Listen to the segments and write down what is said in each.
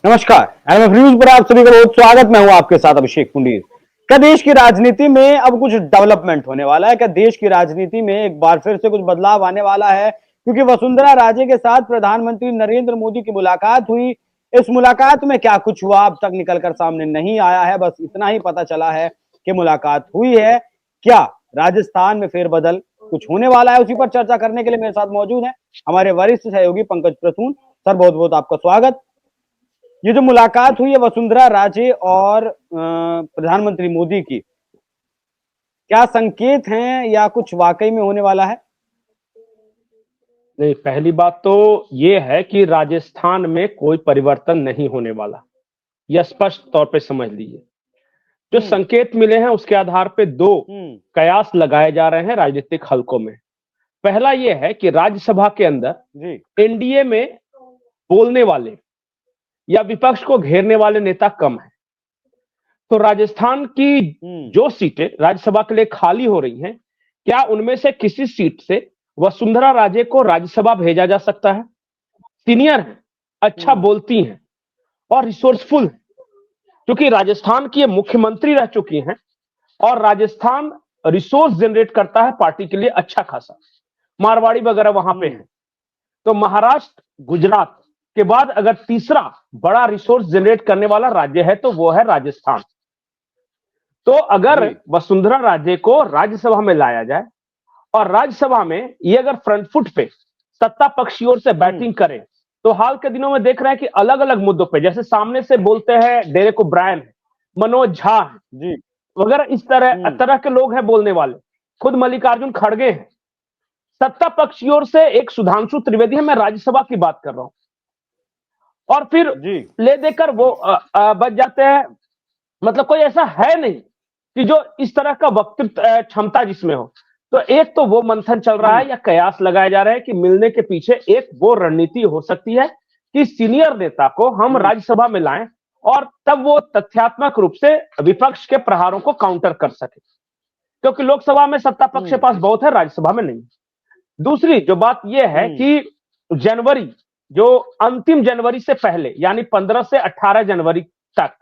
नमस्कार MF news पर आप सभी का बहुत स्वागत। मैं हूं आपके साथ अभिषेक पुंडीर। क्या देश की राजनीति में अब कुछ डेवलपमेंट होने वाला है? क्या देश की राजनीति में एक बार फिर से कुछ बदलाव आने वाला है? क्योंकि वसुंधरा राजे के साथ प्रधानमंत्री नरेंद्र मोदी की मुलाकात हुई। इस मुलाकात में क्या कुछ हुआ अब तक निकलकर सामने नहीं आया है। बस इतना ही पता चला है कि मुलाकात हुई है। क्या राजस्थान में फेरबदल कुछ होने वाला है? उसी पर चर्चा करने के लिए मेरे साथ मौजूद है हमारे वरिष्ठ सहयोगी पंकज प्रसून। सर, बहुत बहुत आपका स्वागत। ये जो मुलाकात हुई है वसुंधरा राजे और प्रधानमंत्री मोदी की, क्या संकेत हैं या कुछ वाकई में होने वाला है? नहीं, पहली बात तो ये है कि राजस्थान में कोई परिवर्तन नहीं होने वाला। यह स्पष्ट तौर पे समझ लीजिए। जो संकेत मिले हैं उसके आधार पे दो कयास लगाए जा रहे हैं राजनीतिक हलकों में। पहला यह है कि राज्यसभा के अंदर एनडीए में बोलने वाले या विपक्ष को घेरने वाले नेता कम है। तो राजस्थान की जो सीटें राज्यसभा के लिए खाली हो रही हैं, क्या उनमें से किसी सीट से वसुंधरा राजे को राज्यसभा भेजा जा सकता है? सीनियर है, अच्छा बोलती हैं और रिसोर्सफुल है। क्योंकि राजस्थान की ये मुख्यमंत्री रह चुकी हैं और राजस्थान रिसोर्स जनरेट करता है पार्टी के लिए अच्छा खासा। मारवाड़ी वगैरह वहां पे है। तो महाराष्ट्र, गुजरात के बाद अगर तीसरा बड़ा रिसोर्स जनरेट करने वाला राज्य है तो वो है राजस्थान। तो अगर वसुंधरा राजे को राज्यसभा में लाया जाए और राज्यसभा में ये अगर फ्रंट फुट पे सत्ता पक्ष की ओर से बैटिंग करे, तो हाल के दिनों में देख रहे हैं कि अलग अलग मुद्दों पे, जैसे सामने से बोलते हैं डेरेक ओब्रायन है, मनोज झा है वगैरह, इस तरह के लोग हैं बोलने वाले। खुद मल्लिकार्जुन खड़गे हैं। सत्ता पक्ष की ओर से एक सुधांशु त्रिवेदी है, मैं राज्यसभा की बात कर रहा हूं। और फिर ले देकर वो बच जाते हैं। मतलब कोई ऐसा है नहीं कि जो इस तरह का वक्तृत्व क्षमता जिसमें हो। तो एक तो वो मंथन चल रहा है या कयास लगाए जा रहे हैं कि मिलने के पीछे एक वो रणनीति हो सकती है कि सीनियर नेता को हम राज्यसभा में लाएं और तब वो तथ्यात्मक रूप से विपक्ष के प्रहारों को काउंटर कर सके, क्योंकि लोकसभा में सत्ता पक्ष के पास बहुत है, राज्यसभा में नहीं। दूसरी जो बात यह है कि जनवरी, जो अंतिम जनवरी से पहले यानी 15 से 18 जनवरी तक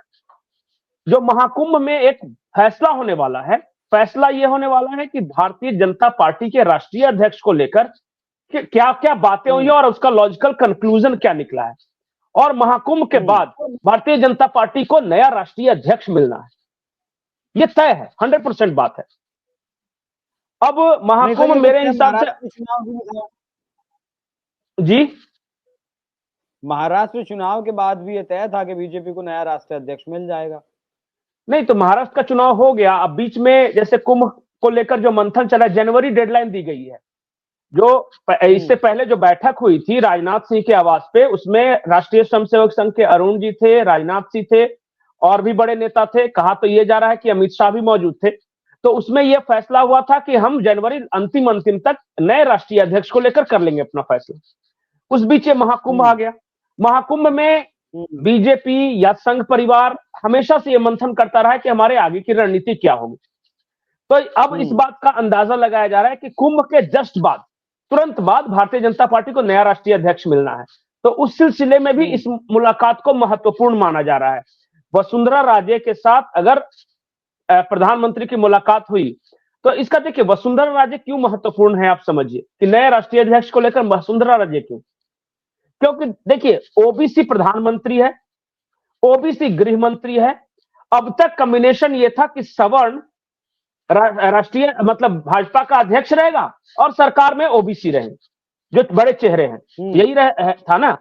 जो महाकुंभ में एक फैसला होने वाला है। फैसला यह होने वाला है कि भारतीय जनता पार्टी के राष्ट्रीय अध्यक्ष को लेकर क्या क्या बातें हुई और उसका लॉजिकल कंक्लूजन क्या निकला है। और महाकुंभ के बाद भारतीय जनता पार्टी को नया राष्ट्रीय अध्यक्ष मिलना है, यह तय है, 100% बात है। अब महाकुंभ मेरे हिसाब से जी, महाराष्ट्र चुनाव के बाद भी यह तय था कि बीजेपी को नया राष्ट्रीय अध्यक्ष मिल जाएगा। नहीं, तो महाराष्ट्र का चुनाव हो गया। अब बीच में जैसे कुंभ को लेकर जो मंथन चला, जनवरी डेडलाइन दी गई है। जो इससे पहले जो बैठक हुई थी राजनाथ सिंह के आवास पे, उसमें राष्ट्रीय स्वयंसेवक संघ के अरुण जी थे, राजनाथ सिंह थे और भी बड़े नेता थे। कहा तो ये जा रहा है कि अमित शाह भी मौजूद थे। तो उसमें यह फैसला हुआ था कि हम जनवरी अंतिम तक नए राष्ट्रीय अध्यक्ष को लेकर कर लेंगे अपना फैसला। उस बीच ये महाकुंभ आ गया। महाकुंभ में बीजेपी या संघ परिवार हमेशा से यह मंथन करता रहा है कि हमारे आगे की रणनीति क्या होगी। तो अब इस बात का अंदाजा लगाया जा रहा है कि कुंभ के जस्ट बाद, तुरंत बाद भारतीय जनता पार्टी को नया राष्ट्रीय अध्यक्ष मिलना है। तो उस सिलसिले में भी इस मुलाकात को महत्वपूर्ण माना जा रहा है। वसुंधरा राजे के साथ अगर प्रधानमंत्री की मुलाकात हुई तो इसका देखिए, वसुंधरा राजे क्यों महत्वपूर्ण है आप समझिए कि नए राष्ट्रीय अध्यक्ष को लेकर वसुंधरा राजे क्यों। क्योंकि देखिए, ओबीसी प्रधानमंत्री है, ओबीसी गृह मंत्री है। अब तक कॉम्बिनेशन ये था कि सवर्ण राष्ट्रीय मतलब भाजपा का अध्यक्ष रहेगा और सरकार में ओबीसी रहे, जो बड़े चेहरे हैं, यही था ना।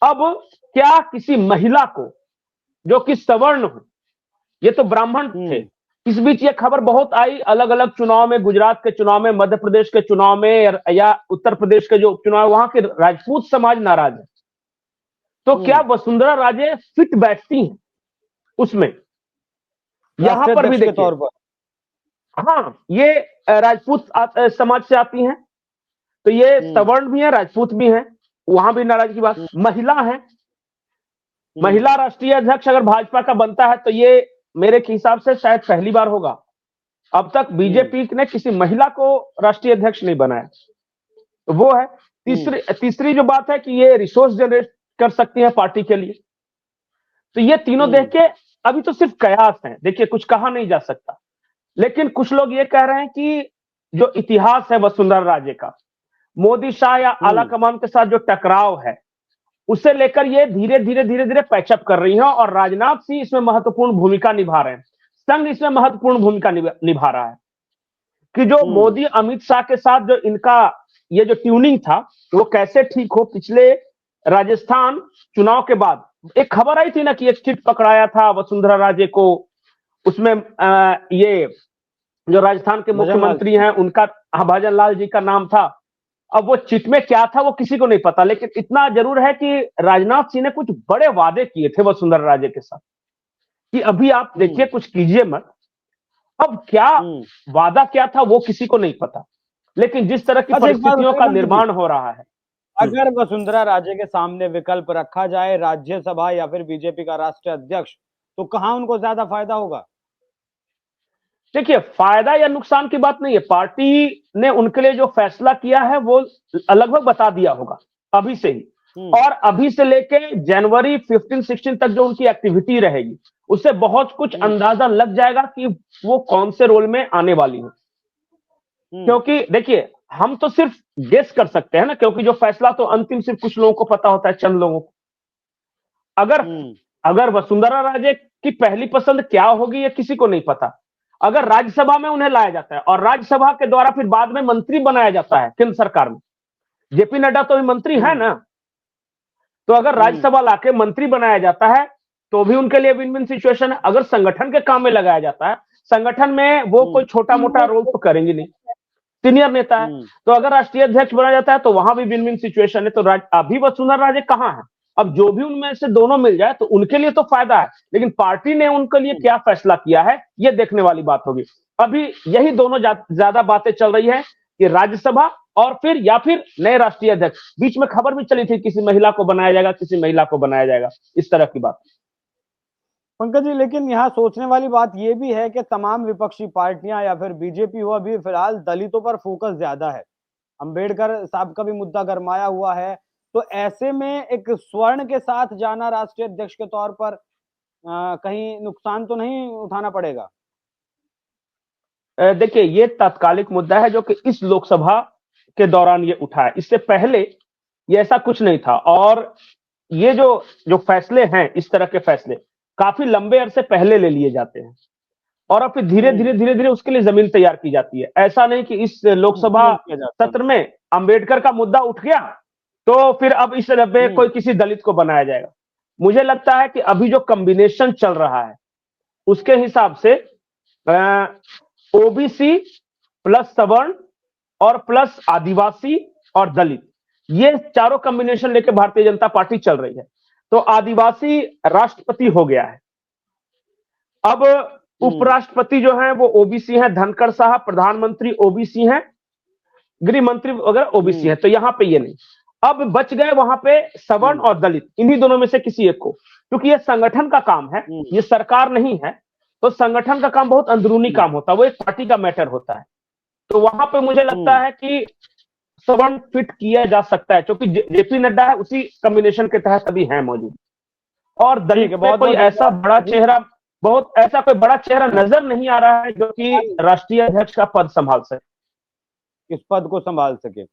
अब क्या किसी महिला को जो कि सवर्ण हो, ये तो ब्राह्मण थे। इस बीच ये खबर बहुत आई अलग अलग चुनाव में, गुजरात के चुनाव में, मध्य प्रदेश के चुनाव में या उत्तर प्रदेश के जो चुनाव, वहां के राजपूत समाज नाराज है। तो क्या वसुंधरा राजे फिट बैठती हैं उसमें? यहां पर भी देखिए, हाँ, ये राजपूत समाज से आती हैं, तो ये सवर्ण भी है, राजपूत भी हैं, वहां भी नाराज की बात। महिला है, महिला राष्ट्रीय अध्यक्ष अगर भाजपा का बनता है तो ये मेरे हिसाब से शायद पहली बार होगा। अब तक बीजेपी ने किसी महिला को राष्ट्रीय अध्यक्ष नहीं बनाया। तो वो है तीसरी जो बात है कि ये रिसोर्स जनरेट कर सकती है पार्टी के लिए। तो ये तीनों देख के अभी तो सिर्फ कयास है, देखिए कुछ कहा नहीं जा सकता। लेकिन कुछ लोग ये कह रहे हैं कि जो इतिहास है वसुंधरा राजे का, मोदी शाह या आला कमान के साथ जो टकराव है, उसे लेकर ये धीरे धीरे पैचअप कर रही है और राजनाथ सिंह इसमें महत्वपूर्ण भूमिका निभा रहे हैं। संघ इसमें महत्वपूर्ण भूमिका निभा रहा है कि जो मोदी अमित शाह के साथ जो इनका ये जो ट्यूनिंग था वो कैसे ठीक हो। पिछले राजस्थान चुनाव के बाद एक खबर आई थी ना कि एक चिट पकड़ाया था वसुंधरा राजे को, उसमें ये जो राजस्थान के मुख्यमंत्री हैं उनका भजन लाल जी का नाम था। अब वो चिट में क्या था वो किसी को नहीं पता, लेकिन इतना जरूर है कि राजनाथ सिंह ने कुछ बड़े वादे किए थे वसुंधरा राजे के साथ कि अभी आप देखिए कुछ कीजिए मत। अब क्या वादा क्या था वो किसी को नहीं पता, लेकिन जिस तरह की परिस्थितियों का निर्माण हो रहा है, अगर वसुंधरा राजे के सामने विकल्प रखा जाए राज्यसभा या फिर बीजेपी का राष्ट्रीय अध्यक्ष, तो कहां उनको ज्यादा फायदा होगा? देखिए फायदा या नुकसान की बात नहीं है, पार्टी ने उनके लिए जो फैसला किया है वो लगभग बता दिया होगा अभी से ही। और अभी से लेके जनवरी 15-16 तक जो उनकी एक्टिविटी रहेगी उससे बहुत कुछ अंदाजा लग जाएगा कि वो कौन से रोल में आने वाली है। क्योंकि देखिए हम तो सिर्फ गेस कर सकते हैं ना, क्योंकि जो फैसला तो अंतिम सिर्फ कुछ लोगों को पता होता है, चंद लोगों को। अगर वसुंधरा राजे की पहली पसंद क्या होगी ये किसी को नहीं पता। अगर राज्यसभा में उन्हें लाया जाता है और राज्यसभा के द्वारा फिर बाद में मंत्री बनाया जाता है केंद्र सरकार में, जेपी नड्डा तो मंत्री है ना, तो अगर राज्यसभा लाके मंत्री बनाया जाता है तो भी उनके लिए विन विन सिचुएशन है। अगर संगठन के काम में लगाया जाता है, संगठन में वो कोई छोटा मोटा रोल तो करेंगे नहीं, सीनियर नेता है, तो अगर राष्ट्रीय अध्यक्ष बनाया जाता है तो वहां भी विन विन सिचुएशन है। तो अभी वसुंधरा राजे कहां है, अब जो भी उनमें से दोनों मिल जाए तो उनके लिए तो फायदा है, लेकिन पार्टी ने उनके लिए क्या फैसला किया है ये देखने वाली बात होगी। अभी यही दोनों ज्यादा बातें चल रही है कि राज्यसभा और फिर या फिर नए राष्ट्रीय अध्यक्ष। बीच में खबर भी चली थी किसी महिला को बनाया जाएगा, किसी महिला को बनाया जाएगा, इस तरह की बात। पंकज जी, लेकिन यहाँ सोचने वाली बात यह भी है कि तमाम विपक्षी पार्टियां या फिर बीजेपी हो, अभी फिलहाल दलितों पर फोकस ज्यादा है। अंबेडकर साहब का भी मुद्दा गरमाया हुआ है, तो ऐसे में एक स्वर्ण के साथ जाना राष्ट्रीय अध्यक्ष के तौर पर कहीं नुकसान तो नहीं उठाना पड़ेगा? देखिए ये तात्कालिक मुद्दा है जो कि इस लोकसभा के दौरान ये उठा है, इससे पहले ये ऐसा कुछ नहीं था। और ये जो फैसले हैं, इस तरह के फैसले काफी लंबे अरसे पहले ले लिए जाते हैं और अब फिर धीरे धीरे उसके लिए जमीन तैयार की जाती है। ऐसा नहीं कि इस लोकसभा सत्र में अंबेडकर का मुद्दा उठ गया तो फिर अब इस तरह पे कोई किसी दलित को बनाया जाएगा। मुझे लगता है कि अभी जो कॉम्बिनेशन चल रहा है उसके हिसाब से ओबीसी प्लस सवर्ण और प्लस आदिवासी और दलित, ये चारों कॉम्बिनेशन लेके भारतीय जनता पार्टी चल रही है। तो आदिवासी राष्ट्रपति हो गया है, अब उपराष्ट्रपति जो है वो ओबीसी है, धनखड़ साहब प्रधानमंत्री ओबीसी हैं, गृह मंत्री वगैरह ओबीसी है, तो यहां पे ये नहीं। अब बच गए वहां पे सवर्ण और दलित, इन्हीं दोनों में से किसी एक को, क्योंकि ये संगठन का काम है, ये सरकार नहीं है, तो संगठन का काम बहुत अंदरूनी काम होता है, वो एक पार्टी का मैटर होता है। तो वहां पे मुझे लगता है कि सवर्ण फिट किया जा सकता है, क्योंकि जेपी नड्डा है उसी कॉम्बिनेशन के तहत अभी है मौजूद। और दलित पे कोई ऐसा बड़ा चेहरा, बहुत ऐसा कोई बड़ा चेहरा नजर नहीं आ रहा है जो कि राष्ट्रीय अध्यक्ष का पद संभाल सके, इस पद को संभाल सके।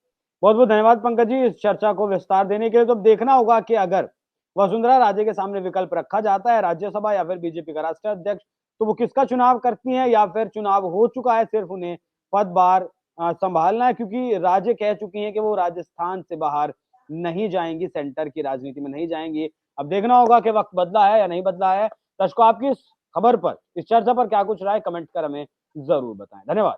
बहुत बहुत धन्यवाद पंकज जी इस चर्चा को विस्तार देने के लिए। तो देखना होगा कि अगर वसुंधरा राजे के सामने विकल्प रखा जाता है राज्यसभा या फिर बीजेपी का राष्ट्रीय अध्यक्ष, तो वो किसका चुनाव करती हैं, या फिर चुनाव हो चुका है, सिर्फ उन्हें पदभार संभालना है, क्योंकि राजे कह चुकी हैं कि वो राजस्थान से बाहर नहीं जाएंगी, सेंटर की राजनीति में नहीं जाएंगी। अब देखना होगा कि वक्त बदला है या नहीं बदला है। दर्शकों, आपकी इस खबर पर, इस चर्चा पर क्या कुछ राय, कमेंट कर हमें जरूर बताएं। धन्यवाद।